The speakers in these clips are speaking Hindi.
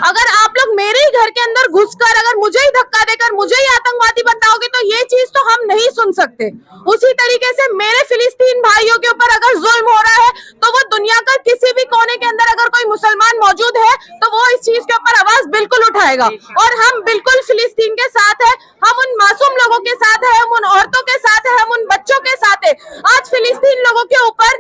अगर आप लोग मेरे ही घर के अंदर घुसकर अगर मुझे ही धक्का देकर मुझे ही आतंकवादी बताओगे तो ये चीज तो हम नहीं सुन सकते। उसी तरीके से मेरे फिलिस्तीन भाइयों के ऊपर अगर जुल्म हो रहा है तो वो दुनिया का किसी भी कोने के अंदर अगर कोई मुसलमान मौजूद है तो वो इस चीज के ऊपर आवाज बिल्कुल उठाएगा। और हम बिल्कुल फिलिस्तीन के साथ है, हम उन मासूम लोगों के साथ है, हम उन औरतों के साथ है, हम उन बच्चों के साथ है। आज फिलिस्तीन लोगों के ऊपर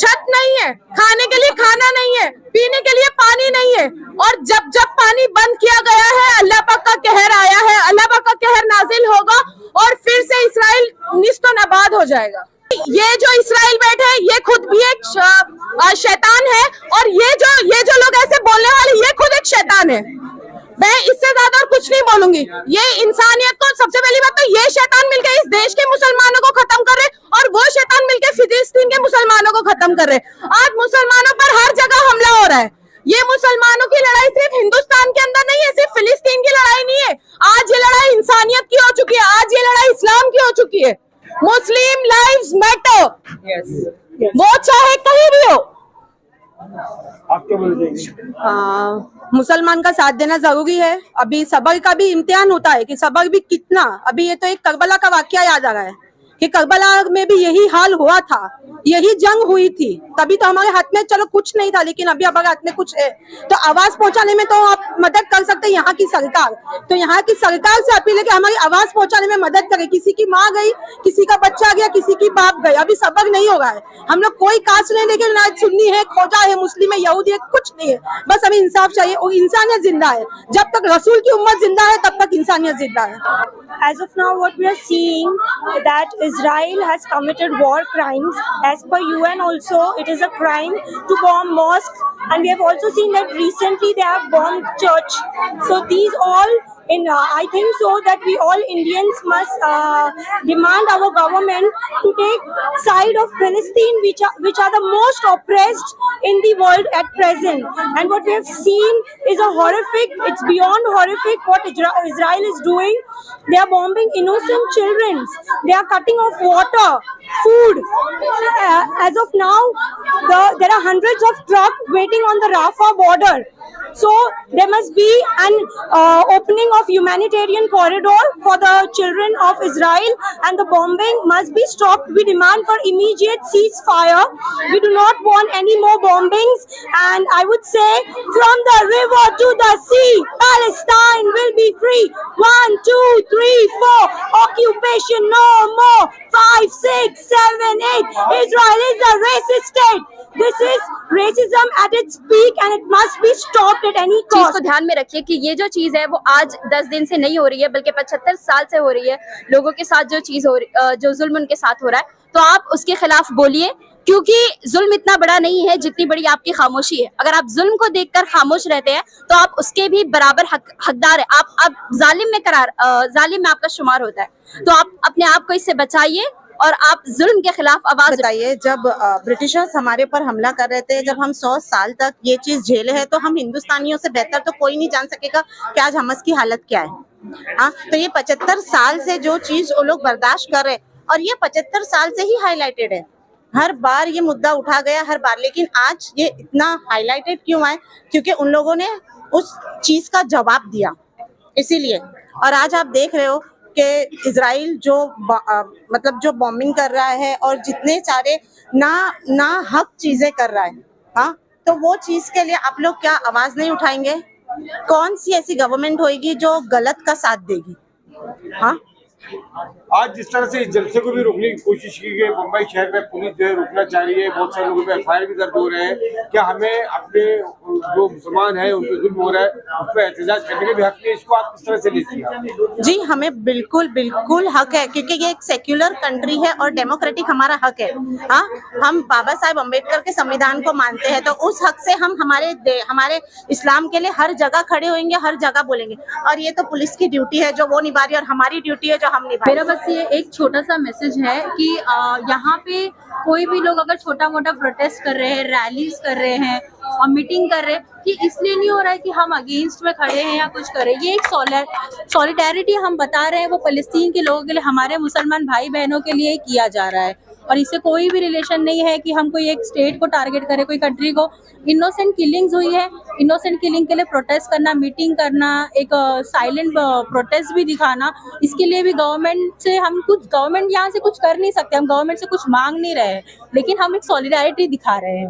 छत नहीं है, खाने के लिए खाना नहीं है, पीने के लिए पानी नहीं है। और जब जब पानी बंद किया गया है अल्लाह पाक का कहर आया है, अल्लाह पाक का कहर नाजिल होगा और फिर से इस्राइल निस्तो नाबाद हो जाएगा। ये जो इस्राइल बैठे हैं ये खुद भी एक शैतान है और ये जो लोग ऐसे बोलने वाले ये खुद एक शैतान है। मैं इससे ज्यादा और कुछ नहीं बोलूंगी। ये इंसानियत को सबसे पहली बात तो ये शैतान मिलकर इस देश के मुसलमानों को खत्म कर रहे और वो शैतान मिलकर फिलिस्तीन के मुसलमानों को खत्म कर रहे। आज मुसलमानों पर हर जगह हमला हो रहा है। ये मुसलमानों की लड़ाई सिर्फ हिंदुस्तान के अंदर नहीं है, सिर्फ फिलिस्तीन की लड़ाई नहीं है। आज ये लड़ाई इंसानियत की हो चुकी है, आज ये लड़ाई इस्लाम की हो चुकी है। मुस्लिम लाइव्स मैटर, वो चाहे कहीं भी हो। आप क्या बोल रहे मुसलमान का साथ देना जरूरी है। अभी सबर का भी इम्तिहान होता है कि सबर भी कितना। अभी ये तो एक करबला का वाकया याद आ रहा है कि करबला में भी यही हाल हुआ था, यही जंग हुई थी। तभी तो हमारे हाथ में चलो कुछ नहीं था, लेकिन अभी हमारे हाथ में कुछ है। तो आवाज पहुंचाने में तो आप मदद कर सकते हैं यहाँ की सरकार। तो यहाँ की सरकार से अपील है कि हमारी आवाज पहुंचाने में मदद करे। किसी की माँ गई, किसी का बच्चा गया, किसी की बाप गई, अभी सबर नहीं होगा है। हम लोग कोई कास्ट नहीं देखे, ना सुन्नी है, खोजा है, मुस्लिम है, यहूदी है, कुछ नहीं है। बस हमें इंसाफ चाहिए और इंसानियत जिंदा है। जब तक रसूल की उम्मत जिंदा है तब तक इंसानियत जिंदा है। As of now, what we are seeing that Israel has committed war crimes. As per UN also, it is a crime to bomb mosques, and we have also seen that recently they have bombed church. So these all I think so that we all Indians must demand our government to take side of Palestine, which are the most oppressed in the world at present. And what we have seen is a horrific, it's beyond horrific what Israel is doing. They are bombing innocent children. They are cutting off water, food. As of now, there are hundreds of trucks waiting on the Rafah border. So there must be an opening of humanitarian corridor for the children of Israel, and the bombing must be stopped. We demand for immediate ceasefire. We do not want any more bombings, and I would say from the river to the sea, Palestine will be free. 1, 2, 3, 4. Occupation no more. 5, 6, 7, 8. Israel is a racist state. This is racism at its peak, and it must be stopped at any चीज cost. को ध्यान में रखिए कि ये जो चीज है वो आज 10 दिन से नहीं हो रही है, बल्कि 75 साल से हो रही है। लोगों के साथ जो चीज हो रही, जो जुल्म उनके साथ हो रहा है, तो आप उसके खिलाफ बोलिए, क्योंकि जुल्म इतना बड़ा नहीं है जितनी बड़ी आपकी खामोशी है। अगर आप जुल्म को देखकर खामोश रहते हैं तो आप उसके भी बराबर हकदार है। आप जालिम में आपका शुमार होता है। तो आप अपने आप को इससे बचाइए और आप जुल्म के खिलाफ आवाज बताइए। जब ब्रिटिशर्स हमारे पर हमला कर रहे थे, जब हम 100 साल तक ये चीज झेले हैं, तो हम हिंदुस्तानियों से बेहतर तो कोई नहीं जान सकेगा कि आज हमस की हालत क्या है। हाँ, तो ये 75 साल से जो चीज वो लोग बर्दाश्त कर रहे, और ये 75 साल से ही हाईलाइटेड है। हर बार ये मुद्दा उठा गया, हर बार, लेकिन आज ये इतना हाईलाइटेड क्यों है? क्योंकि उन लोगों ने उस चीज का जवाब दिया, इसीलिए। और आज आप देख रहे हो कि इजराइल जो मतलब जो बॉम्बिंग कर रहा है और जितने सारे ना हक चीजें कर रहा है, हाँ, तो वो चीज के लिए आप लोग क्या आवाज नहीं उठाएंगे? कौन सी ऐसी गवर्नमेंट होगी जो गलत का साथ देगी? हाँ, आज जिस तरह से इस जलसे को भी रोकने की कोशिश की गई, मुंबई शहर में पुलिस जो है रोकना चाह रही है, बहुत सारे लोगों पे एफआईआर भी दर्ज हो रहे हैं। क्या हमें अपने जो मुसलमान है उन पर जुल्म हो रहा है उस पर एहतजाज करने के भी हक है? इसको आप किस तरह से लेती हैं? जी, हमें बिल्कुल बिल्कुल हक है, क्योंकि ये एक सेक्युलर कंट्री है और डेमोक्रेटिक हमारा हक है। हाँ, हम बाबा साहेब अम्बेडकर के संविधान को मानते हैं, तो उस हक से हम हमारे इस्लाम के लिए हर जगह खड़े होंगे, हर जगह बोलेंगे। और ये तो पुलिस की ड्यूटी है जो वो निभा रही है, और हमारी ड्यूटी है जो हम निभा रहे हैं। मेरा बस ये एक छोटा सा मैसेज है कि यहाँ पे कोई भी लोग अगर छोटा मोटा प्रोटेस्ट कर रहे हैं, रैलीज कर रहे हैं, और मीटिंग कर रहे हैं, कि इसलिए नहीं हो रहा है कि हम अगेंस्ट में खड़े हैं या कुछ कर रहे हैं। ये एक सॉलिडारिटी हम बता रहे हैं, वो फलस्तीन के लोगों के लिए, हमारे मुसलमान भाई बहनों के लिए किया जा रहा है, और इससे कोई भी रिलेशन नहीं है कि हम कोई एक स्टेट को टारगेट करें, कोई कंट्री को। इनोसेंट किलिंग्स हुई है, इनोसेंट किलिंग के लिए प्रोटेस्ट करना, मीटिंग करना, एक साइलेंट प्रोटेस्ट भी दिखाना, इसके लिए भी गवर्नमेंट से हम कुछ, गवर्नमेंट यहाँ से कुछ कर नहीं सकते, हम गवर्नमेंट से कुछ मांग नहीं रहे हैं, लेकिन हम एक सॉलिडारिटी दिखा रहे हैं।